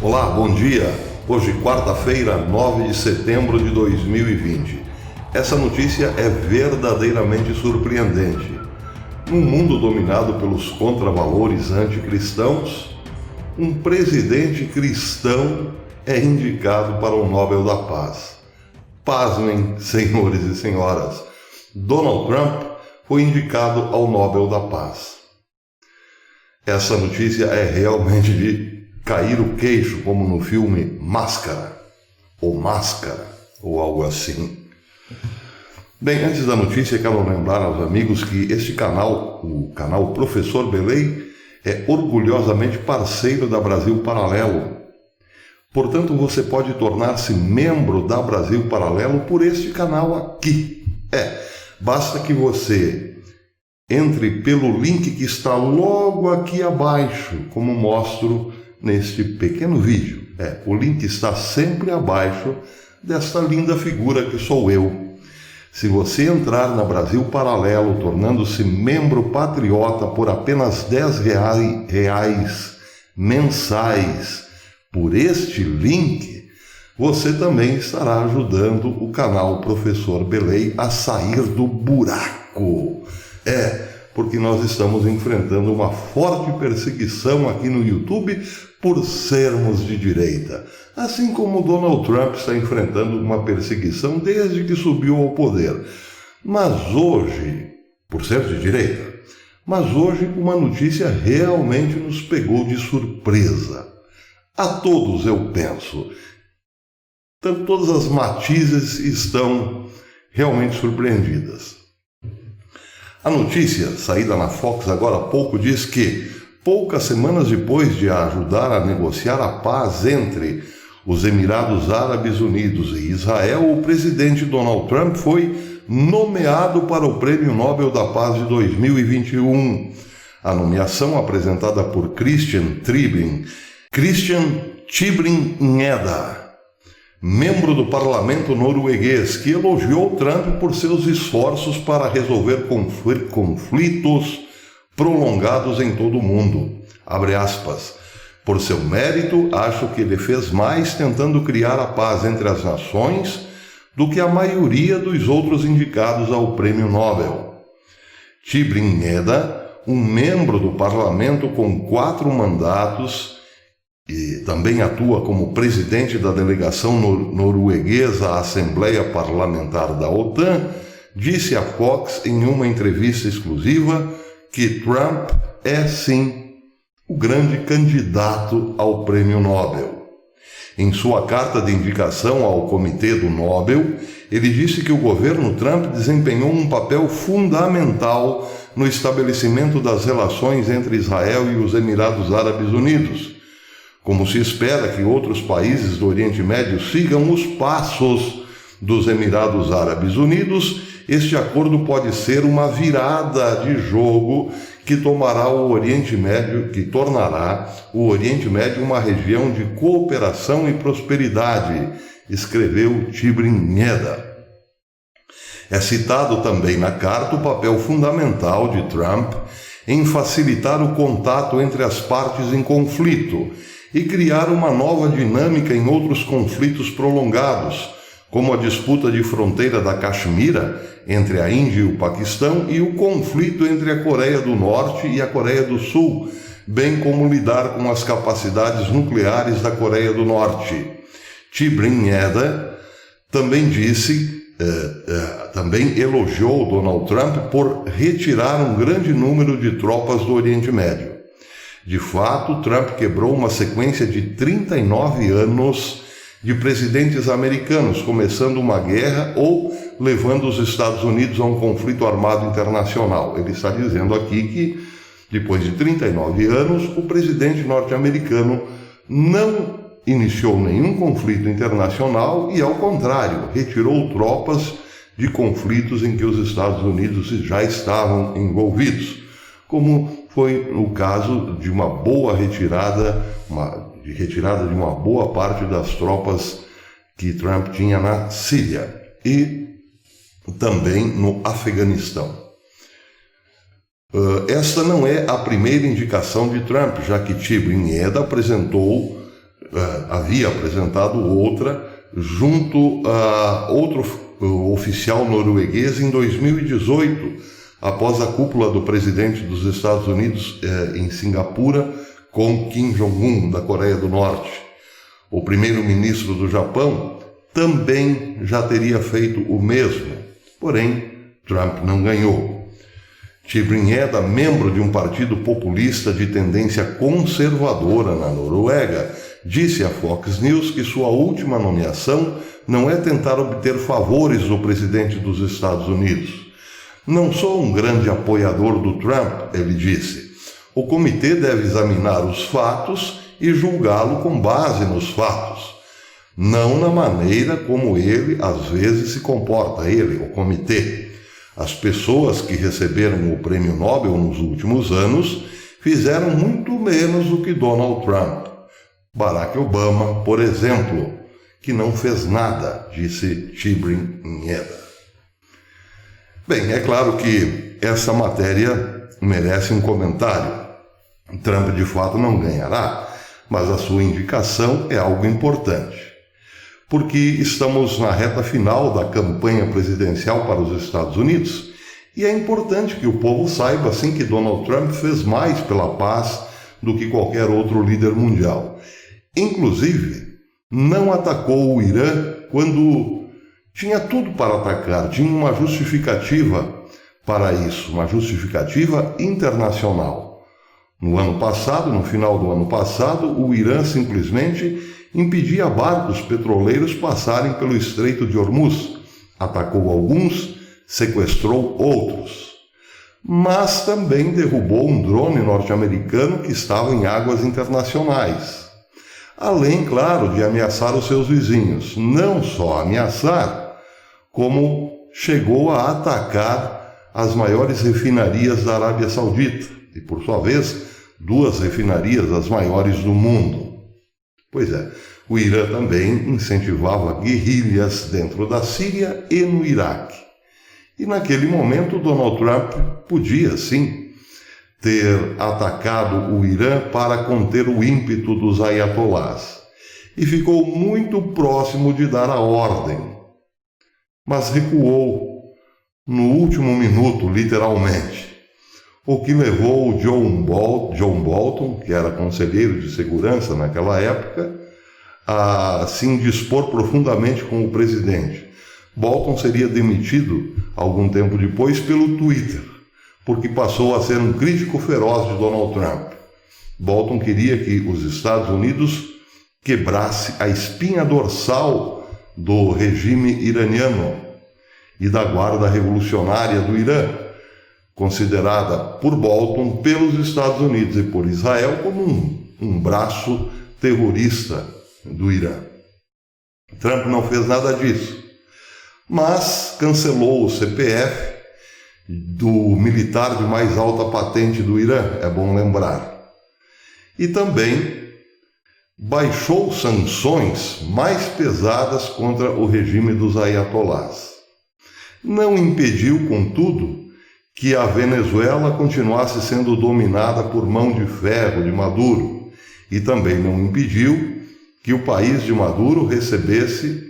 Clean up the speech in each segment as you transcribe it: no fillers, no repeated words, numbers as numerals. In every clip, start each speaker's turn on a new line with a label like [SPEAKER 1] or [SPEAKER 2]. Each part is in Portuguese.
[SPEAKER 1] Olá, bom dia. Hoje, quarta-feira, 9 de setembro de 2020. Essa notícia é verdadeiramente surpreendente. Num mundo dominado pelos contravalores anticristãos, um presidente cristão é indicado para o Nobel da Paz. Pasmem, senhores e senhoras, Donald Trump foi indicado ao Nobel da Paz. Essa notícia é realmente de cair o queixo, como no filme Máscara, ou algo assim. Bem, antes da notícia, quero lembrar aos amigos que este canal, o canal Professor Belém, é orgulhosamente parceiro da Brasil Paralelo. Portanto, você pode tornar-se membro da Brasil Paralelo por este canal aqui. Basta que você entre pelo link que está logo aqui abaixo, como mostro neste pequeno vídeo. O link está sempre abaixo desta linda figura que sou eu. Se você entrar na Brasil Paralelo, tornando-se membro patriota por apenas R$10 mensais por este link, você também estará ajudando o canal Professor Belém a sair do buraco. Porque nós estamos enfrentando uma forte perseguição aqui no YouTube por sermos de direita, assim como Donald Trump está enfrentando uma perseguição desde que subiu ao poder. Mas hoje, por ser de direita, uma notícia realmente nos pegou de surpresa. A todos, eu penso. Todas as matizes estão realmente surpreendidas. A notícia, saída na Fox agora há pouco, diz que, poucas semanas depois de ajudar a negociar a paz entre os Emirados Árabes Unidos e Israel, o presidente Donald Trump foi nomeado para o Prêmio Nobel da Paz de 2021. A nomeação, apresentada por Christian Tybring-Gjedde, membro do parlamento norueguês, que elogiou Trump por seus esforços para resolver conflitos prolongados em todo o mundo. Abre aspas. Por seu mérito, acho que ele fez mais tentando criar a paz entre as nações do que a maioria dos outros indicados ao Prêmio Nobel. Tybring-Gjedde, um membro do parlamento com 4 mandatos, e também atua como presidente da delegação norueguesa à Assembleia Parlamentar da OTAN, disse à Fox em uma entrevista exclusiva que Trump é, sim, o grande candidato ao Prêmio Nobel. Em sua carta de indicação ao Comitê do Nobel, ele disse que o governo Trump desempenhou um papel fundamental no estabelecimento das relações entre Israel e os Emirados Árabes Unidos. Como se espera que outros países do Oriente Médio sigam os passos dos Emirados Árabes Unidos, este acordo pode ser uma virada de jogo que tornará o Oriente Médio uma região de cooperação e prosperidade, escreveu Tybring-Gjedde. É citado também na carta o papel fundamental de Trump em facilitar o contato entre as partes em conflito e criar uma nova dinâmica em outros conflitos prolongados, como a disputa de fronteira da Caxemira entre a Índia e o Paquistão e o conflito entre a Coreia do Norte e a Coreia do Sul, bem como lidar com as capacidades nucleares da Coreia do Norte. Tybring-Gjedde também elogiou Donald Trump por retirar um grande número de tropas do Oriente Médio. De fato, Trump quebrou uma sequência de 39 anos de presidentes americanos, começando uma guerra ou levando os Estados Unidos a um conflito armado internacional. Ele está dizendo aqui que, depois de 39 anos, o presidente norte-americano não iniciou nenhum conflito internacional e, ao contrário, retirou tropas de conflitos em que os Estados Unidos já estavam envolvidos, como foi o caso de uma boa retirada de uma boa parte das tropas que Trump tinha na Síria e também no Afeganistão. Esta não é a primeira indicação de Trump, já que Tybring-Gjedde apresentou havia apresentado outra junto a outro oficial norueguês em 2018, após a cúpula do presidente dos Estados Unidos em Singapura com Kim Jong-un, da Coreia do Norte. O primeiro-ministro do Japão também já teria feito o mesmo, porém Trump não ganhou. Tybring-Gjedde, membro de um partido populista de tendência conservadora na Noruega, disse à Fox News que sua última nomeação não é tentar obter favores do presidente dos Estados Unidos. Não sou um grande apoiador do Trump, ele disse. O comitê deve examinar os fatos e julgá-lo com base nos fatos, não na maneira como ele às vezes se comporta, o comitê. As pessoas que receberam o prêmio Nobel nos últimos anos fizeram muito menos do que Donald Trump. Barack Obama, por exemplo, que não fez nada, disse Tybring-Gjedde. Bem, é claro que essa matéria merece um comentário. Trump de fato não ganhará, mas a sua indicação é algo importante. Porque estamos na reta final da campanha presidencial para os Estados Unidos e é importante que o povo saiba assim que Donald Trump fez mais pela paz do que qualquer outro líder mundial. Inclusive, não atacou o Irã quando tinha tudo para atacar, tinha uma justificativa para isso, uma justificativa internacional. No ano passado, no final do ano passado, o Irã simplesmente impedia barcos petroleiros passarem pelo Estreito de Hormuz, atacou alguns, sequestrou outros. Mas também derrubou um drone norte-americano que estava em águas internacionais. Além, claro, de ameaçar os seus vizinhos. Não só ameaçar, como chegou a atacar as maiores refinarias da Arábia Saudita, e por sua vez, 2 refinarias as maiores do mundo. Pois é, o Irã também incentivava guerrilhas dentro da Síria e no Iraque. E naquele momento Donald Trump podia, sim, ter atacado o Irã para conter o ímpeto dos ayatolás. E ficou muito próximo de dar a ordem. Mas recuou no último minuto, literalmente. O que levou o John Bolton, que era conselheiro de segurança naquela época, a se indispor profundamente com o presidente. Bolton seria demitido algum tempo depois pelo Twitter, porque passou a ser um crítico feroz de Donald Trump. Bolton queria que os Estados Unidos quebrasse a espinha dorsal do regime iraniano e da Guarda Revolucionária do Irã, considerada por Bolton pelos Estados Unidos e por Israel como um braço terrorista do Irã. Trump não fez nada disso, mas cancelou o CPF do militar de mais alta patente do Irã, é bom lembrar. E também baixou sanções mais pesadas contra o regime dos ayatolás. Não impediu, contudo, que a Venezuela continuasse sendo dominada por mão de ferro de Maduro, e também não impediu que o país de Maduro recebesse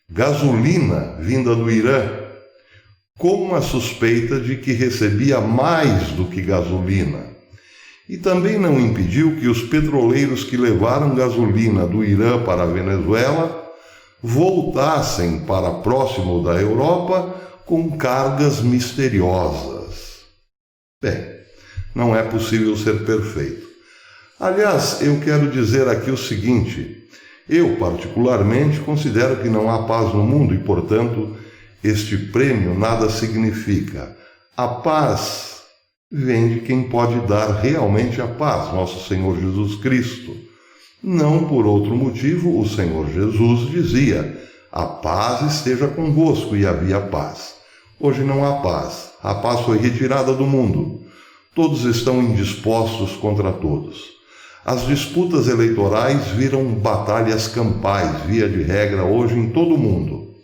[SPEAKER 1] gasolina vinda do Irã, com a suspeita de que recebia mais do que gasolina. E também não impediu que os petroleiros que levaram gasolina do Irã para a Venezuela voltassem para próximo da Europa com cargas misteriosas. Bem, não é possível ser perfeito. Aliás, eu quero dizer aqui o seguinte: eu, particularmente, considero que não há paz no mundo e, portanto, este prêmio nada significa. A paz vem de quem pode dar realmente a paz, nosso Senhor Jesus Cristo. Não por outro motivo, o Senhor Jesus dizia: a paz esteja convosco, e havia paz. Hoje não há paz. A paz foi retirada do mundo. Todos estão indispostos contra todos. As disputas eleitorais viram batalhas campais, via de regra, hoje em todo o mundo.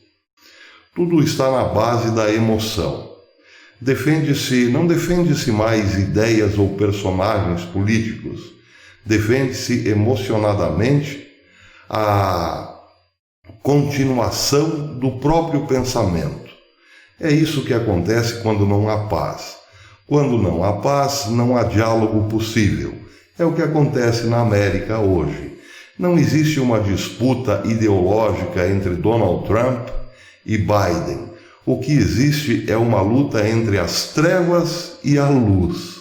[SPEAKER 1] Tudo está na base da emoção. Não defende-se mais ideias ou personagens políticos. Defende-se emocionadamente a continuação do próprio pensamento. É isso que acontece quando não há paz. Quando não há paz, não há diálogo possível. É o que acontece na América hoje. Não existe uma disputa ideológica entre Donald Trump e Biden. O que existe é uma luta entre as trevas e a luz.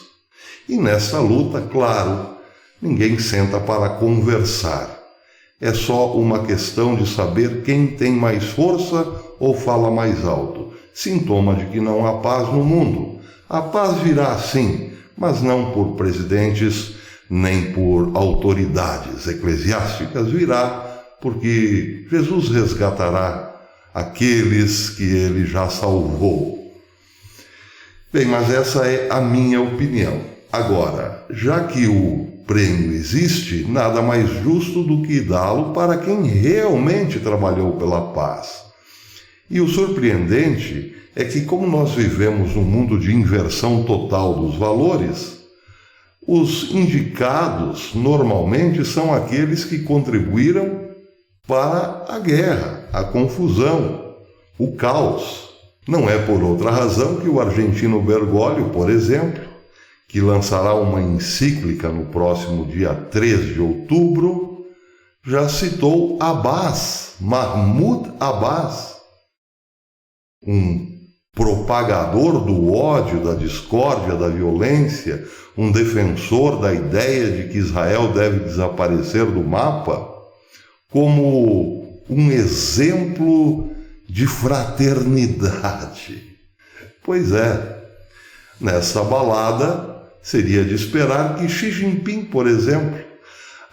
[SPEAKER 1] E nessa luta, claro, ninguém senta para conversar. É só uma questão de saber quem tem mais força ou fala mais alto. Sintoma de que não há paz no mundo. A paz virá sim, mas não por presidentes nem por autoridades eclesiásticas. Virá porque Jesus resgatará aqueles que ele já salvou. Bem, mas essa é a minha opinião. Agora, já que o prêmio existe, nada mais justo do que dá-lo para quem realmente trabalhou pela paz. E o surpreendente é que, como nós vivemos num mundo de inversão total dos valores, os indicados normalmente são aqueles que contribuíram para a guerra, a confusão, o caos. Não é por outra razão que o argentino Bergoglio, por exemplo, que lançará uma encíclica no próximo dia 3 de outubro, já citou Abbas, Mahmoud Abbas, um propagador do ódio, da discórdia, da violência, um defensor da ideia de que Israel deve desaparecer do mapa, como um exemplo de fraternidade. Pois é, nessa balada seria de esperar que Xi Jinping, por exemplo,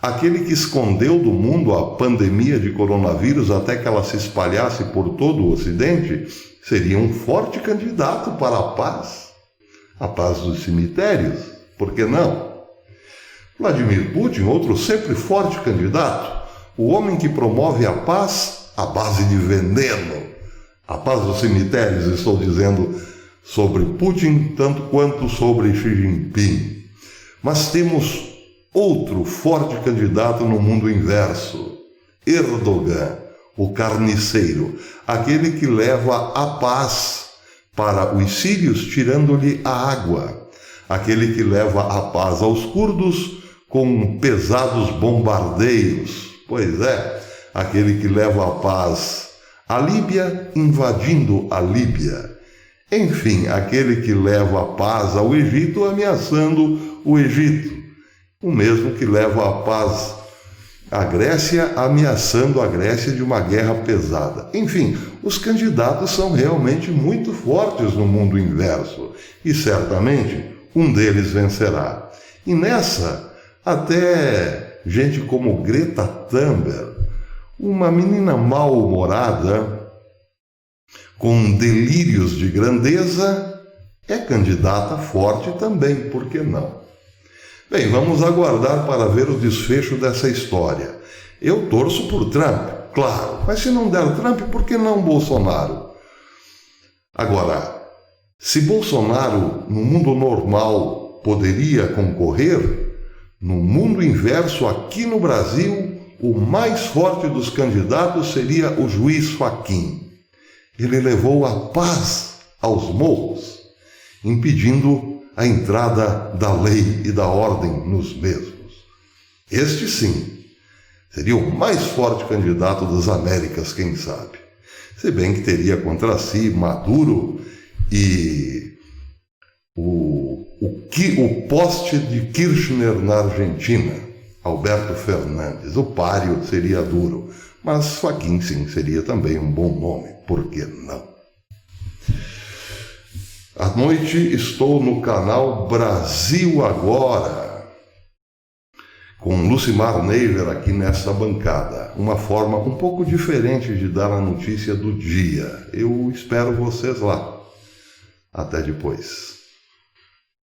[SPEAKER 1] aquele que escondeu do mundo a pandemia de coronavírus até que ela se espalhasse por todo o Ocidente, seria um forte candidato para a paz dos cemitérios, por que não? Vladimir Putin, outro sempre forte candidato, o homem que promove a paz à base de veneno. A paz dos cemitérios, estou dizendo, sobre Putin, tanto quanto sobre Xi Jinping. Mas temos outro forte candidato no mundo inverso, Erdogan, o carniceiro, aquele que leva a paz para os sírios tirando-lhe a água, aquele que leva a paz aos curdos com pesados bombardeios, pois é, aquele que leva a paz à Líbia invadindo a Líbia. Enfim, aquele que leva a paz ao Egito ameaçando o Egito. O mesmo que leva a paz à Grécia ameaçando a Grécia de uma guerra pesada. Enfim, os candidatos são realmente muito fortes no mundo inverso. E certamente um deles vencerá. E nessa, até gente como Greta Thunberg, uma menina mal-humorada, com delírios de grandeza, é candidata forte também, por que não? Bem, vamos aguardar para ver o desfecho dessa história. Eu torço por Trump, claro, mas se não der Trump, por que não Bolsonaro? Agora, se Bolsonaro, no mundo normal, poderia concorrer, no mundo inverso, aqui no Brasil, o mais forte dos candidatos seria o juiz Fachin. Ele levou a paz aos morros, impedindo a entrada da lei e da ordem nos mesmos. Este sim, seria o mais forte candidato das Américas, quem sabe. Se bem que teria contra si Maduro e o poste de Kirchner na Argentina, Alberto Fernandes. O páreo seria duro, mas Fachin sim seria também um bom nome, por que não? À noite estou no canal Brasil Agora, com Lucimar Neiver aqui nessa bancada. Uma forma um pouco diferente de dar a notícia do dia. Eu espero vocês lá. Até depois.